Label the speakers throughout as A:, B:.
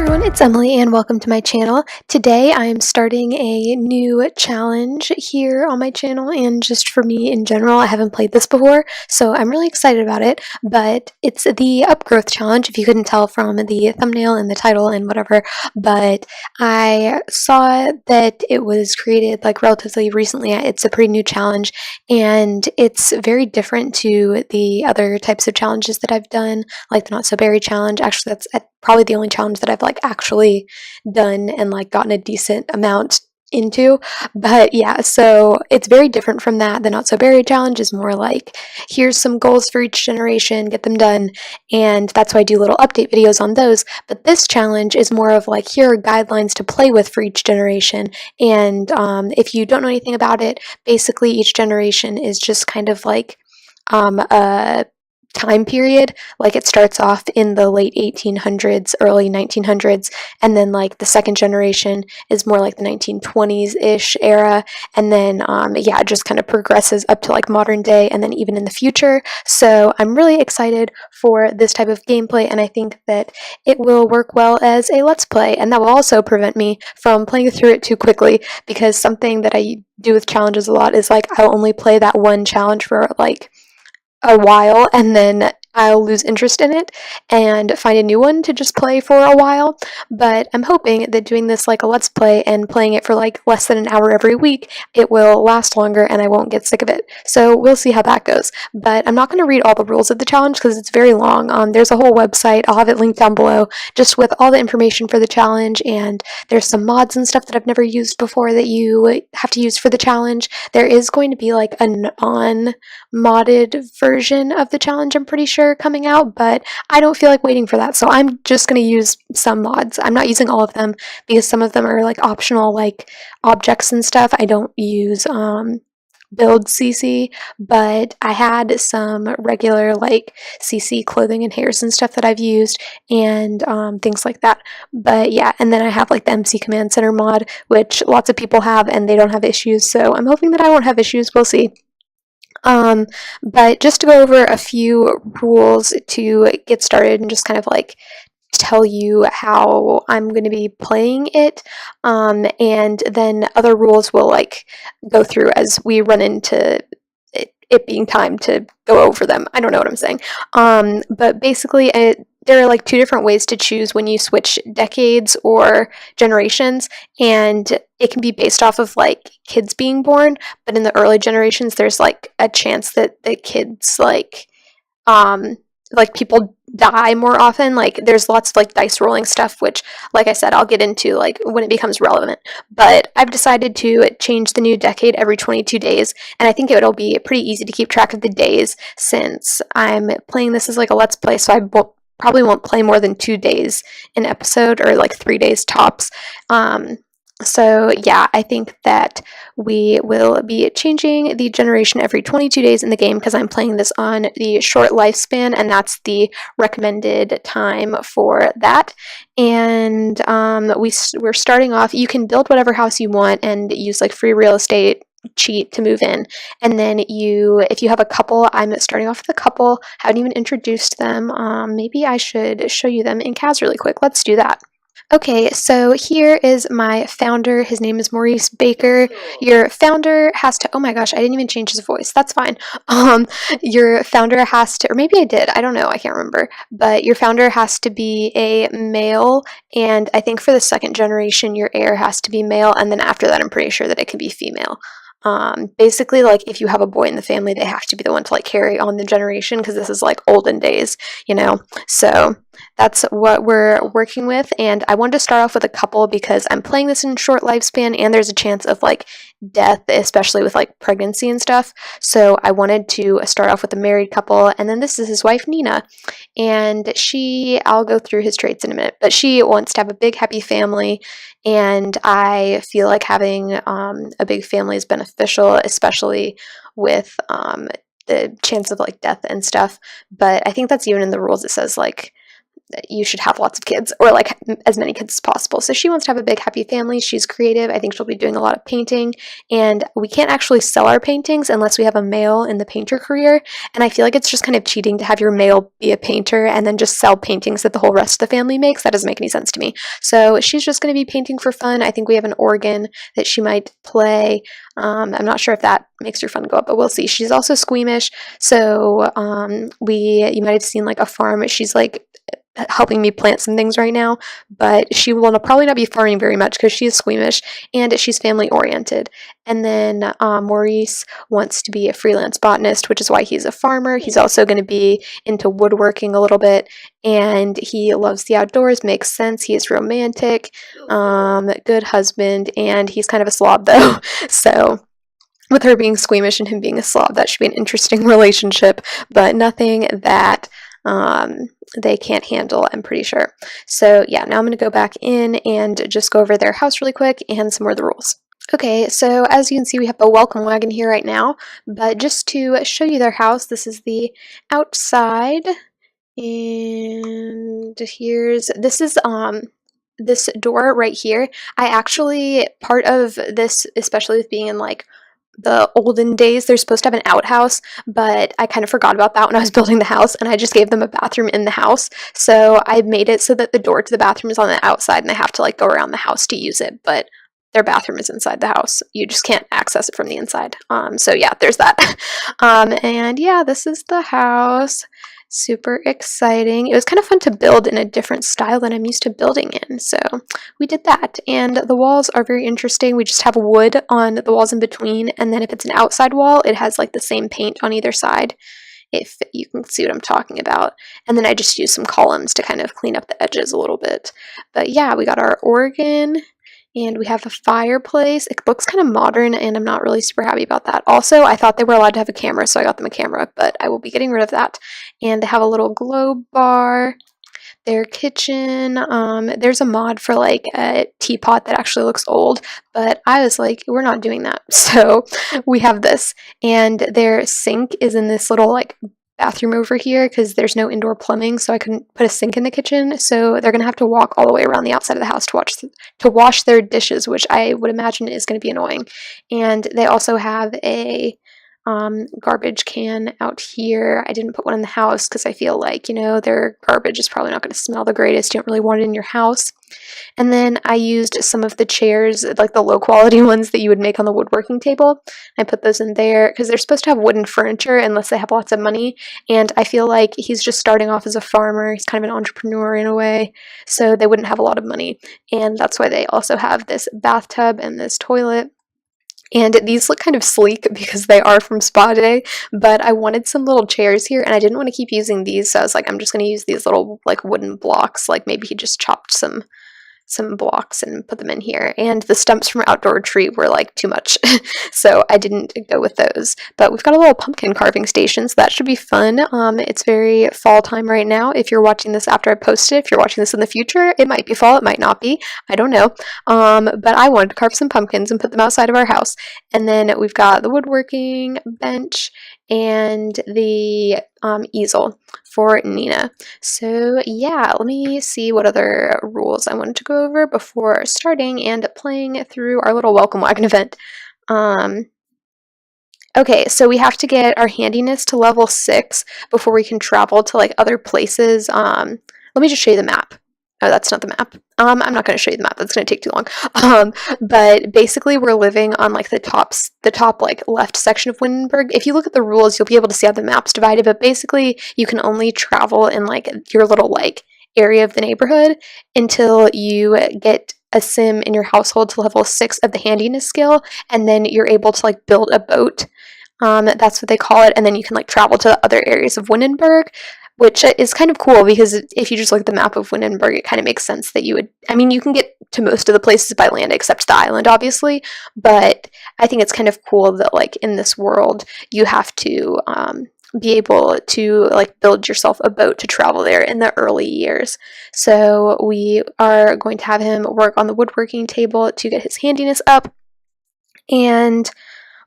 A: everyone, it's Emily and welcome to my channel. Today I am starting a new challenge here on my channel and just for me in general. I haven't played this before, so I'm really excited about it, but it's the Upgrowth challenge, if you couldn't tell from the thumbnail and the title and whatever, but I saw that it was created like relatively recently. It's a pretty new challenge and it's very different to the other types of challenges that I've done, like the Not So Berry challenge. Actually, that's probably the only challenge that I've like actually done and like gotten a decent amount into. But yeah, so it's very different from that. The Not So Berry challenge is more like, here's some goals for each generation, get them done, and that's why I do little update videos on those. But this challenge is more of like, here are guidelines to play with for each generation, and if you don't know anything about it, basically each generation is just kind of like a time period. Like it starts off in the late 1800s, early 1900s, and then like the second generation is more like the 1920s-ish era, and then yeah, it just kind of progresses up to like modern day and then even in the future. So I'm really excited for this type of gameplay, and I think that it will work well as a let's play, and that will also prevent me from playing through it too quickly, because something that I do with challenges a lot is like I'll only play that one challenge for like a while and then I'll lose interest in it and find a new one to just play for a while. But I'm hoping that doing this like a let's play and playing it for like less than an hour every week, it will last longer and I won't get sick of it. So we'll see how that goes. But I'm not going to read all the rules of the challenge because it's very long. There's a whole website, I'll have it linked down below, just with all the information for the challenge, and there's some mods and stuff that I've never used before that you have to use for the challenge. There is going to be like a non-modded version of the challenge, I'm pretty sure, coming out, but I don't feel like waiting for that, so I'm just going to use some mods. I'm not using all of them because some of them are like optional, like objects and stuff. I don't use build CC, but I had some regular like CC clothing and hairs and stuff that I've used and things like that. But yeah, and then I have like the MC Command Center mod, which lots of people have and they don't have issues, so I'm hoping that I won't have issues. We'll see. But just to go over a few rules to get started and just kind of like tell you how I'm going to be playing it, and then other rules will like go through as we run into it being time to go over them. I don't know what I'm saying. But basically there are like two different ways to choose when you switch decades or generations, and it can be based off of like kids being born, but in the early generations there's like a chance that the kids like people die more often. Like there's lots of like dice rolling stuff, which like I said I'll get into like when it becomes relevant. But I've decided to change the new decade every 22 days, and I think it'll be pretty easy to keep track of the days since I'm playing this as like a let's play, so I probably won't play more than 2 days an episode, or like 3 days tops. So yeah, I think that we will be changing the generation every 22 days in the game because I'm playing this on the short lifespan, and that's the recommended time for that. And we're starting off, you can build whatever house you want and use like free real estate cheat to move in, and then if you have a couple, I'm starting off with a couple, haven't even introduced them. Maybe I should show you them in CAS really quick. Let's do that. Okay, so here is my founder. His name is Maurice Baker. Your founder has to, oh my gosh, I didn't even change his voice. That's fine. Your founder has to, or maybe I did, I don't know, I can't remember, but your founder has to be a male, and I think for the second generation, your heir has to be male, and then after that, I'm pretty sure that it can be female. Basically, like if you have a boy in the family, they have to be the one to like carry on the generation, because this is like olden days, you know? So that's what we're working with, and I wanted to start off with a couple because I'm playing this in short lifespan and there's a chance of like death, especially with like pregnancy and stuff. So I wanted to start off with a married couple, and then this is his wife Nina, and I'll go through his traits in a minute, but she wants to have a big happy family, and I feel like having a big family is beneficial, especially with the chance of like death and stuff. But I think that's even in the rules. It says like you should have lots of kids, or like as many kids as possible. So she wants to have a big happy family. She's creative. I think she'll be doing a lot of painting, and we can't actually sell our paintings unless we have a male in the painter career. And I feel like it's just kind of cheating to have your male be a painter and then just sell paintings that the whole rest of the family makes. That doesn't make any sense to me. So she's just going to be painting for fun. I think we have an organ that she might play. I'm not sure if that makes her fun go up, but we'll see. She's also squeamish, so you might have seen like a farm. She's like helping me plant some things right now, but she will probably not be farming very much because she is squeamish and she's family oriented. And then Maurice wants to be a freelance botanist, which is why he's a farmer. He's also going to be into woodworking a little bit, and he loves the outdoors. Makes sense. He is romantic, good husband, and he's kind of a slob though. So with her being squeamish and him being a slob, that should be an interesting relationship, but nothing that they can't handle, I'm pretty sure. So yeah, now I'm going to go back in and just go over their house really quick and some more of the rules. Okay, so as you can see, we have a welcome wagon here right now, but just to show you their house, this is the outside, and this is this door right here. I actually, part of this, especially with being in like the olden days, they're supposed to have an outhouse, but I kind of forgot about that when I was building the house, and I just gave them a bathroom in the house. So I made it so that the door to the bathroom is on the outside, and they have to like go around the house to use it, but their bathroom is inside the house. You just can't access it from the inside. So yeah, there's that. And yeah, this is the house. Super exciting. It was kind of fun to build in a different style than I'm used to building in, so we did that. And the walls are very interesting. We just have wood on the walls in between, and then if it's an outside wall, it has like the same paint on either side, if you can see what I'm talking about. And then I just used some columns to kind of clean up the edges a little bit. But yeah, we got our organ, and we have a fireplace. It looks kind of modern, and I'm not really super happy about that. Also, I thought they were allowed to have a camera, so I got them a camera, but I will be getting rid of that. And they have a little globe bar. Their kitchen, there's a mod for like a teapot that actually looks old, but I was like, we're not doing that. So we have this. And their sink is in this little like bathroom over here because there's no indoor plumbing, so I couldn't put a sink in the kitchen. So they're gonna have to walk all the way around the outside of the house to wash their dishes, which I would imagine is going to be annoying. And they also have a garbage can out here. I didn't put one in the house because I feel like, you know, their garbage is probably not going to smell the greatest. You don't really want it in your house. And then I used some of the chairs, like the low quality ones that you would make on the woodworking table. I put those in there because they're supposed to have wooden furniture unless they have lots of money. And I feel like he's just starting off as a farmer. He's kind of an entrepreneur in a way, so they wouldn't have a lot of money. And that's why they also have this bathtub and this toilet. And these look kind of sleek because they are from Spa Day, but I wanted some little chairs here, and I didn't want to keep using these, so I was like, I'm just going to use these little like wooden blocks. Like maybe he just chopped some blocks and put them in here, and the stumps from Outdoor Tree were like too much, so I didn't go with those. But we've got a little pumpkin carving station, so that should be fun. It's very fall time right now. If you're watching this after I post it, if you're watching this in the future, it might be fall, it might not be, I don't know. But I wanted to carve some pumpkins and put them outside of our house. And then we've got the woodworking bench and the easel for Nina. So yeah, let me see what other rules I wanted to go over before starting and playing through our little welcome wagon event. Okay, so we have to get our handiness to level 6 before we can travel to like other places. Let me just show you the map. Oh, that's not the map. I'm not going to show you the map. That's going to take too long. But basically, we're living on like the top like left section of Windenburg. If you look at the rules, you'll be able to see how the map's divided. But basically, you can only travel in like your little like area of the neighborhood until you get a sim in your household to level 6 of the handiness skill, and then you're able to like build a boat. That's what they call it, and then you can like travel to other areas of Windenburg, which is kind of cool because if you just look at the map of Windenburg, it kind of makes sense that you would, I mean, you can get to most of the places by land except the island, obviously, but I think it's kind of cool that, like, in this world, you have to be able to, like, build yourself a boat to travel there in the early years. So we are going to have him work on the woodworking table to get his handiness up, and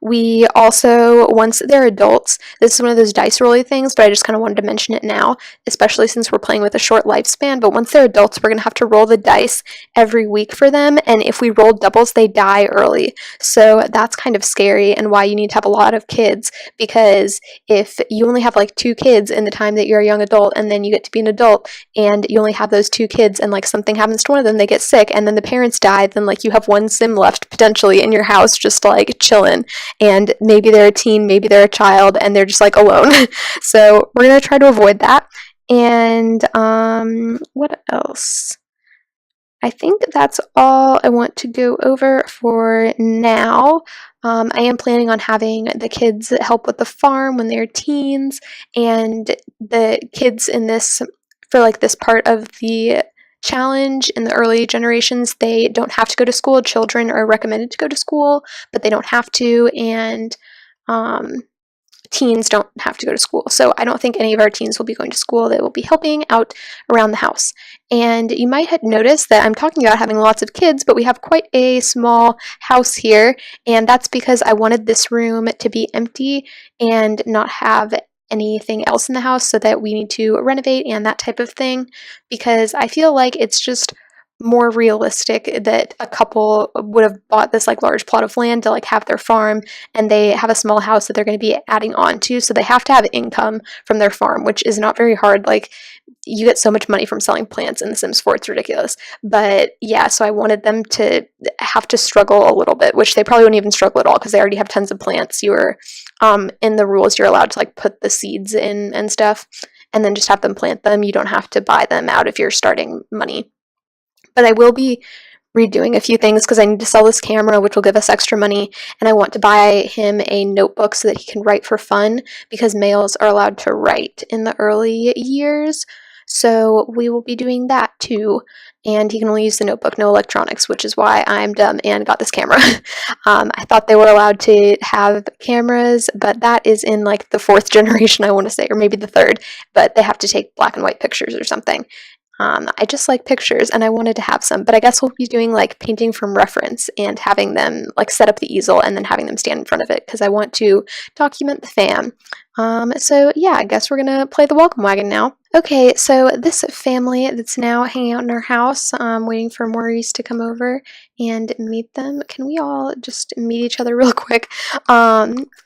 A: We also, once they're adults, this is one of those dice rolly things, but I just kind of wanted to mention it now, especially since we're playing with a short lifespan. But once they're adults, we're going to have to roll the dice every week for them, and if we roll doubles, they die early. So that's kind of scary, and why you need to have a lot of kids, because if you only have like 2 kids in the time that you're a young adult, and then you get to be an adult, and you only have those 2 kids, and like something happens to one of them, they get sick, and then the parents die, then like you have one sim left potentially in your house just like chilling, and maybe they're a teen, maybe they're a child, and they're just like alone. So we're gonna try to avoid that. And what else? I think that's all I want to go over for now. I am planning on having the kids help with the farm when they're teens, and the kids in this, for like this part of the challenge in the early generations, they don't have to go to school. Children are recommended to go to school, but they don't have to, and teens don't have to go to school. So I don't think any of our teens will be going to school. They will be helping out around the house. And you might have noticed that I'm talking about having lots of kids, but we have quite a small house here, and that's because I wanted this room to be empty and not have anything else in the house, so that we need to renovate and that type of thing, because I feel like it's just more realistic that a couple would have bought this like large plot of land to like have their farm, and they have a small house that they're going to be adding on to, so they have to have income from their farm, which is not very hard. Like, you get so much money from selling plants in The Sims 4, it's ridiculous. But yeah, so I wanted them to have to struggle a little bit, which they probably wouldn't even struggle at all because they already have tons of plants. You're in the rules, you're allowed to like put the seeds in and stuff, and then just have them plant them. You don't have to buy them out if you're starting money. But I will be redoing a few things because I need to sell this camera, which will give us extra money, and I want to buy him a notebook so that he can write for fun, because males are allowed to write in the early years. So we will be doing that too, and he can only use the notebook, no electronics, which is why I'm dumb and got this camera. I thought they were allowed to have cameras, but that is in like the 4th generation, I want to say, or maybe the 3rd, but they have to take black and white pictures or something. I just like pictures, and I wanted to have some, but I guess we'll be doing like painting from reference and having them like set up the easel and then having them stand in front of it, because I want to document the fam. So yeah, I guess we're gonna play the welcome wagon now. Okay, so this family that's now hanging out in our house, waiting for Maurice to come over and meet them. Can we all just meet each other real quick?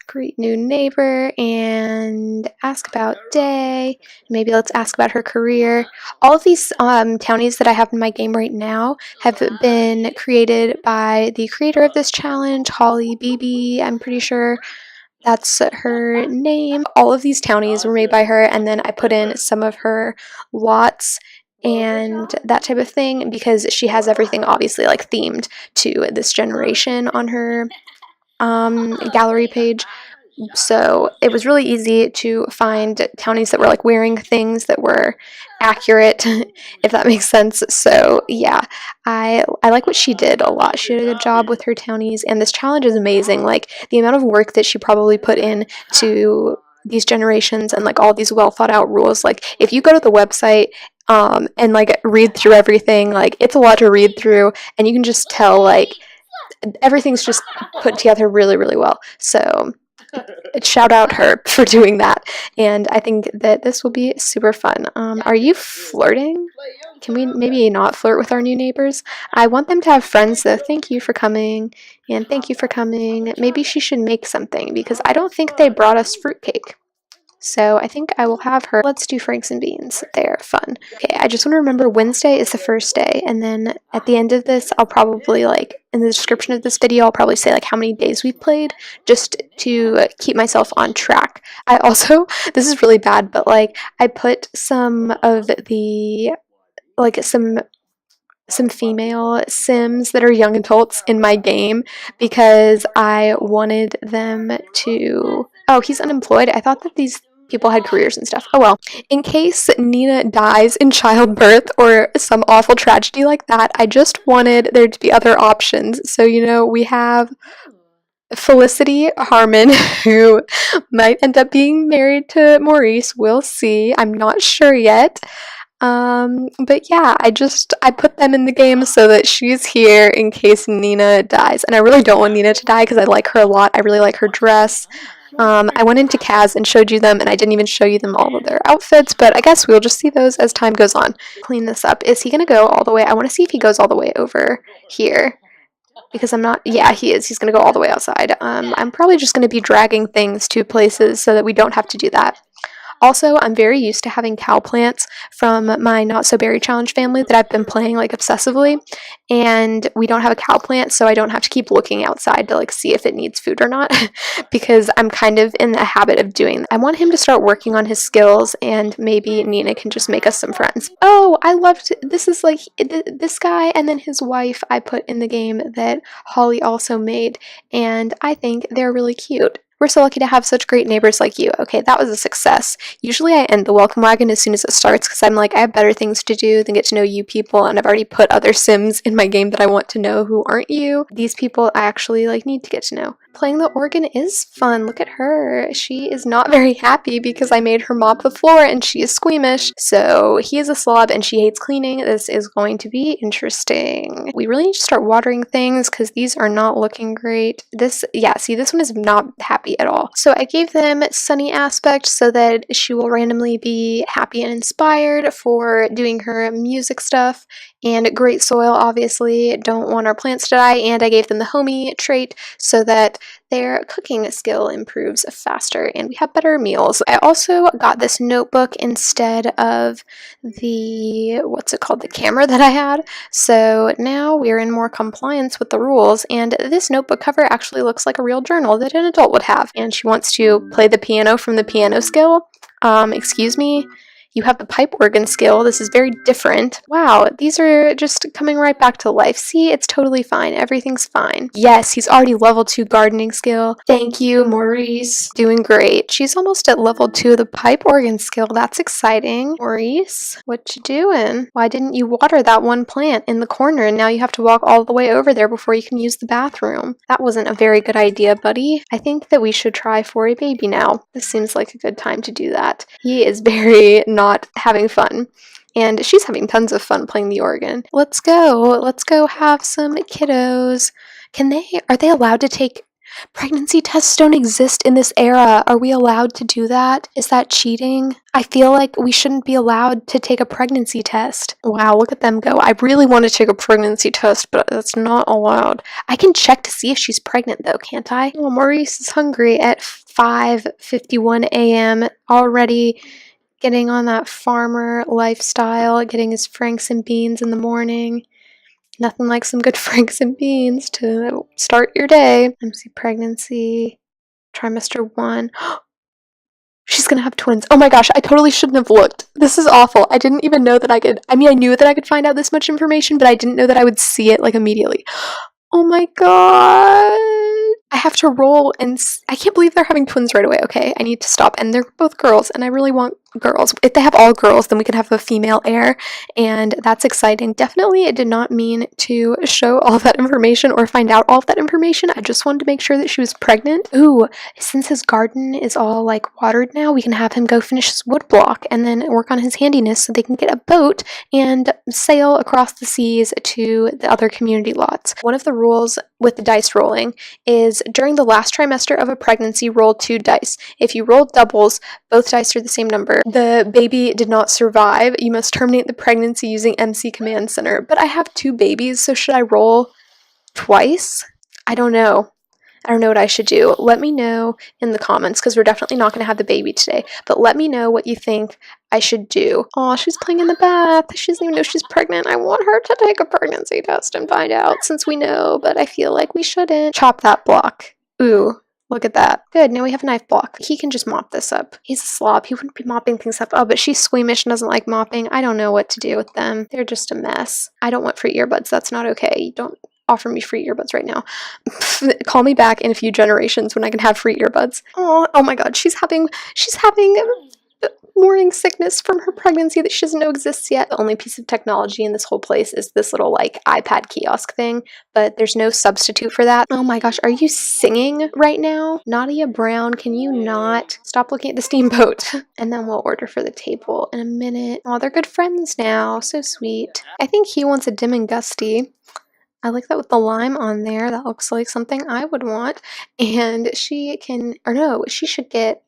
A: Greet new neighbor and ask about day. Maybe let's ask about her career. All of these townies that I have in my game right now have been created by the creator of this challenge, Holly BB, I'm pretty sure. That's her name. All of these townies were made by her, and then I put in some of her lots and that type of thing, because she has everything obviously like themed to this generation on her gallery page. So it was really easy to find townies that were like wearing things that were accurate, if that makes sense. So yeah, I like what she did a lot. She did a good job with her townies, and this challenge is amazing. Like, the amount of work that she probably put in to these generations and like all these well thought out rules. Like, if you go to the website and like read through everything, like, it's a lot to read through, and you can just tell like everything's just put together really, really well. So shout out her for doing that, and I think that this will be super fun. Are you flirting? Can we maybe not flirt with our new neighbors? I want them to have friends, though. Thank you for coming, and thank you for coming. Maybe she should make something, because I don't think they brought us fruitcake. So I think I will have her. Let's do Franks and Beans. They're fun. Okay, I just want to remember Wednesday is the first day, and then at the end of this, I'll probably, like, in the description of this video, I'll probably say, like, how many days we've played, just to keep myself on track. I also, this is really bad, but, like, I put some of the, like, some female Sims that are young adults in my game, because I wanted them to... Oh, he's unemployed? I thought that these people had careers and stuff. Oh well. In case Nina dies in childbirth or some awful tragedy like that, I just wanted there to be other options. So, you know, we have Felicity Harmon, who might end up being married to Maurice. We'll see. I'm not sure yet. But yeah, I put them in the game so that she's here in case Nina dies. And I really don't want Nina to die because I like her a lot. I really like her dress. I went into Kaz and showed you them, and I didn't even show you them all of their outfits, but I guess we'll just see those as time goes on. Clean this up. Is he gonna go all the way? I want to see if he goes all the way over here. Because I'm not, yeah, he is. He's gonna go all the way outside. I'm probably just gonna be dragging things to places so that we don't have to do that. Also, I'm very used to having cow plants from my Not So Berry Challenge family that I've been playing like obsessively, and we don't have a cow plant, so I don't have to keep looking outside to like see if it needs food or not, because I'm kind of in the habit of doing that. I want him to start working on his skills, and maybe Nina can just make us some friends. Oh, I loved, this is like, this guy and then his wife I put in the game that Holly also made, and I think they're really cute. We're so lucky to have such great neighbors like you. Okay, that was a success. Usually I end the welcome wagon as soon as it starts because I'm like, I have better things to do than get to know you people, and I've already put other Sims in my game that I want to know who aren't you. These people I actually like need to get to know. Playing the organ is fun. Look at her. She is not very happy because I made her mop the floor and she is squeamish. So he is a slob and she hates cleaning. This is going to be interesting. We really need to start watering things because these are not looking great. Yeah, see, this one is not happy at all. So I gave them sunny aspect so that she will randomly be happy and inspired for doing her music stuff. And great soil, obviously, don't want our plants to die. And I gave them the homey trait so that their cooking skill improves faster and we have better meals. I also got this notebook instead of the, what's it called, the camera that I had. So now we're in more compliance with the rules, and this notebook cover actually looks like a real journal that an adult would have. And she wants to play the piano from the piano skill. Excuse me? You have the pipe organ skill. This is very different. Wow, these are just coming right back to life. See, it's totally fine. Everything's fine. Yes, he's already level 2 gardening skill. Thank you, Maurice. Doing great. She's almost at level 2 of the pipe organ skill. That's exciting. Maurice, what you doing? Why didn't you water that one plant in the corner and now you have to walk all the way over there before you can use the bathroom? That wasn't a very good idea, buddy. I think that we should try for a baby now. This seems like a good time to do that. He is very not having fun, and she's having tons of fun playing the organ. Let's go have some kiddos. Are they allowed to take pregnancy tests? Don't exist in this era. Are we allowed to do that? Is that cheating? I feel like we shouldn't be allowed to take a pregnancy test. Wow, look at them go. I really want to take a pregnancy test, but that's not allowed. I can check to see if she's pregnant though, can't I? Oh, Maurice is hungry at 5:51 a.m. already. Getting on that farmer lifestyle, getting his franks and beans in the morning. Nothing like some good franks and beans to start your day. MC pregnancy, trimester 1. She's gonna have twins. Oh my gosh, I totally shouldn't have looked. This is awful. I didn't even know that I could, I knew that I could find out this much information, but I didn't know that I would see it like immediately. Oh my god. I have to roll, and I can't believe they're having twins right away. Okay, I need to stop. And they're both girls, and I really want girls. If they have all girls, then we can have a female heir, and that's exciting. Definitely, it did not mean to show all of that information or find out all of that information. I just wanted to make sure that she was pregnant. Ooh, since his garden is all like watered now, we can have him go finish his wood block and then work on his handiness so they can get a boat and sail across the seas to the other community lots. One of the rules with the dice rolling is during the last trimester of a pregnancy, roll 2 dice. If you roll doubles, both dice are the same number. The baby did not survive. You must terminate the pregnancy using MC Command Center. But I have 2 babies, so should I roll twice? I don't know. I don't know what I should do. Let me know in the comments, because we're definitely not going to have the baby today. But let me know what you think I should do. Oh, she's playing in the bath. She doesn't even know she's pregnant. I want her to take a pregnancy test and find out, since we know, but I feel like we shouldn't. Chop that block. Ooh, look at that. Good, now we have a knife block. He can just mop this up. He's a slob. He wouldn't be mopping things up. Oh, but she's squeamish and doesn't like mopping. I don't know what to do with them. They're just a mess. I don't want free earbuds. That's not okay. Don't offer me free earbuds right now. Call me back in a few generations when I can have free earbuds. Oh my god, she's having morning sickness from her pregnancy that she doesn't know exists yet. The only piece of technology in this whole place is this little like iPad kiosk thing, but there's no substitute for that. Oh my gosh, are you singing right now? Nadia Brown, can you not stop looking at the steamboat? And then we'll order for the table in a minute. Oh, they're good friends now. So sweet. I think he wants a dim and gusty. I like that with the lime on there. That looks like something I would want. And she can, or no, she should get,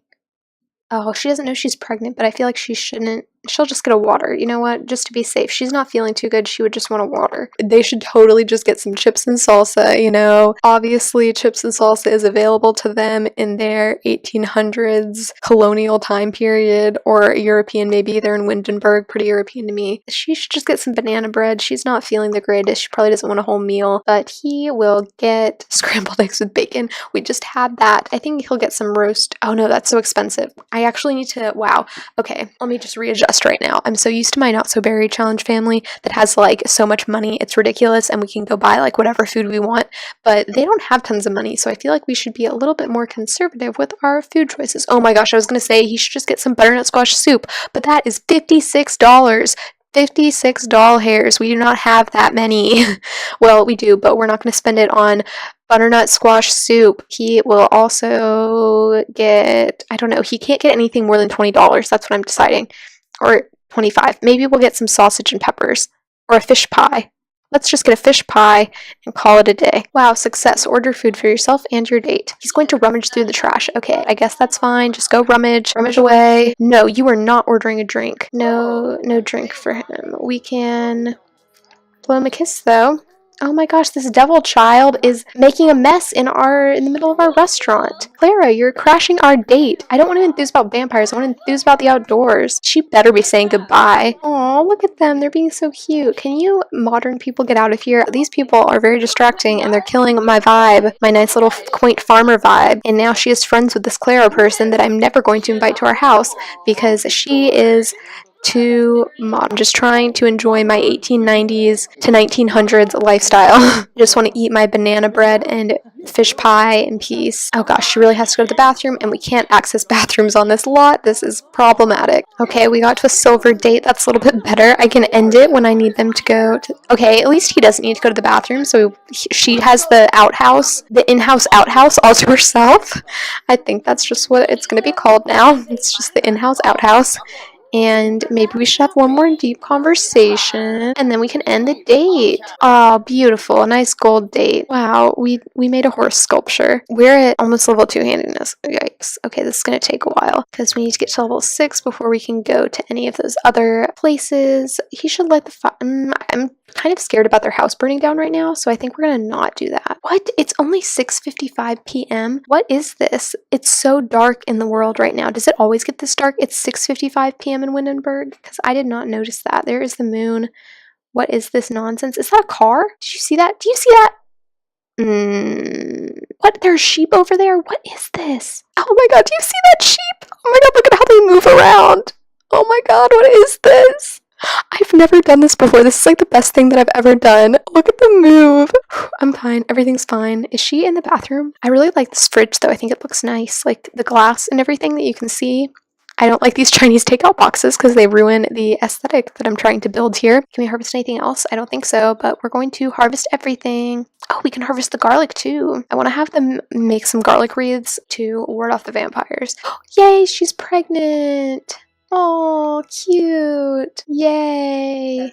A: oh, she doesn't know she's pregnant, but I feel like she shouldn't. She'll just get a water. You know what? Just to be safe. She's not feeling too good. She would just want a water. They should totally just get some chips and salsa, you know? Obviously, chips and salsa is available to them in their 1800s colonial time period, or European maybe. They're in Windenburg, pretty European to me. She should just get some banana bread. She's not feeling the greatest. She probably doesn't want a whole meal, but he will get scrambled eggs with bacon. We just had that. I think he'll get some roast. Oh no, that's so expensive. I actually need to, wow. Okay, let me just readjust right now. I'm so used to my Not So Berry Challenge family that has like so much money, it's ridiculous, and we can go buy like whatever food we want, but they don't have tons of money, so I feel like we should be a little bit more conservative with our food choices. Oh my gosh, I was gonna say he should just get some butternut squash soup, but that is $56. 56 doll hairs. We do not have that many. Well, we do, but we're not going to spend it on butternut squash soup. He will also get, I don't know, he can't get anything more than $20. That's what I'm deciding. Or 25. Maybe we'll get some sausage and peppers. Or a fish pie. Let's just get a fish pie and call it a day. Wow, success. Order food for yourself and your date. He's going to rummage through the trash. Okay, I guess that's fine. Just go rummage. Rummage away. No, you are not ordering a drink. No drink for him. We can blow him a kiss, though. Oh my gosh, this devil child is making a mess in the middle of our restaurant. Clara, you're crashing our date. I don't want to enthuse about vampires. I want to enthuse about the outdoors. She better be saying goodbye. Aw, look at them. They're being so cute. Can you modern people get out of here? These people are very distracting and they're killing my vibe, my nice little quaint farmer vibe. And now she is friends with this Clara person that I'm never going to invite to our house because she is too modern. I'm just trying to enjoy my 1890s to 1900s lifestyle. Just want to eat my banana bread and fish pie in peace. Oh gosh, she really has to go to the bathroom and we can't access bathrooms on this lot. This is problematic. Okay, we got to a silver date. That's a little bit better. I can end it when I need them to go to... Okay, at least he doesn't need to go to the bathroom, so she has the outhouse, the in-house outhouse all to herself. I think that's just what it's going to be called now. It's just the in-house outhouse. And maybe we should have one more deep conversation, and then we can end the date. Oh, beautiful. A nice gold date. Wow, we made a horse sculpture. We're at almost level 2 handiness. Yikes. Okay, this is going to take a while, because we need to get to level 6 before we can go to any of those other places. He should light the fire. I'm kind of scared about their house burning down right now, so I think we're going to not do that. What? It's only 6:55 p.m.? What is this? It's so dark in the world right now. Does it always get this dark? It's 6:55 p.m. in Windenburg? Because I did not notice that. There is the moon. What is this nonsense? Is that a car? Did you see that? Do you see that? What? There's sheep over there? What is this? Oh my god, do you see that sheep? Oh my god, look at how they move around. Oh my god, what is this? I've never done this before. This is like the best thing that I've ever done. Look at the move. I'm fine. Everything's fine. Is she in the bathroom? I really like this fridge though. I think it looks nice. Like the glass and everything that you can see. I don't like these Chinese takeout boxes because they ruin the aesthetic that I'm trying to build here. Can we harvest anything else? I don't think so, but we're going to harvest everything. Oh, we can harvest the garlic too. I want to have them make some garlic wreaths to ward off the vampires. Yay, she's pregnant. Oh, cute. Yay.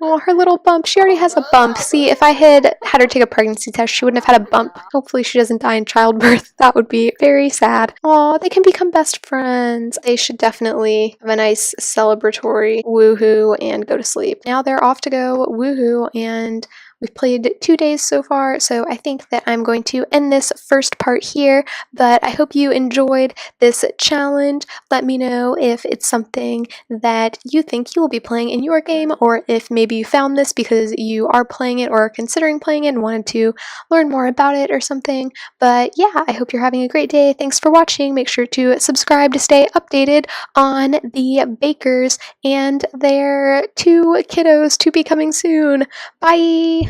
A: Oh, her little bump. She already has a bump. See, if I had her take a pregnancy test, she wouldn't have had a bump. Hopefully she doesn't die in childbirth. That would be very sad. Oh, they can become best friends. They should definitely have a nice celebratory woohoo and go to sleep. Now they're off to go woohoo, and we've played 2 days so far, so I think that I'm going to end this first part here, but I hope you enjoyed this challenge. Let me know if it's something that you think you will be playing in your game, or if maybe you found this because you are playing it or are considering playing it and wanted to learn more about it or something. But yeah, I hope you're having a great day. Thanks for watching. Make sure to subscribe to stay updated on the bakers and their 2 kiddos to be coming soon. Bye!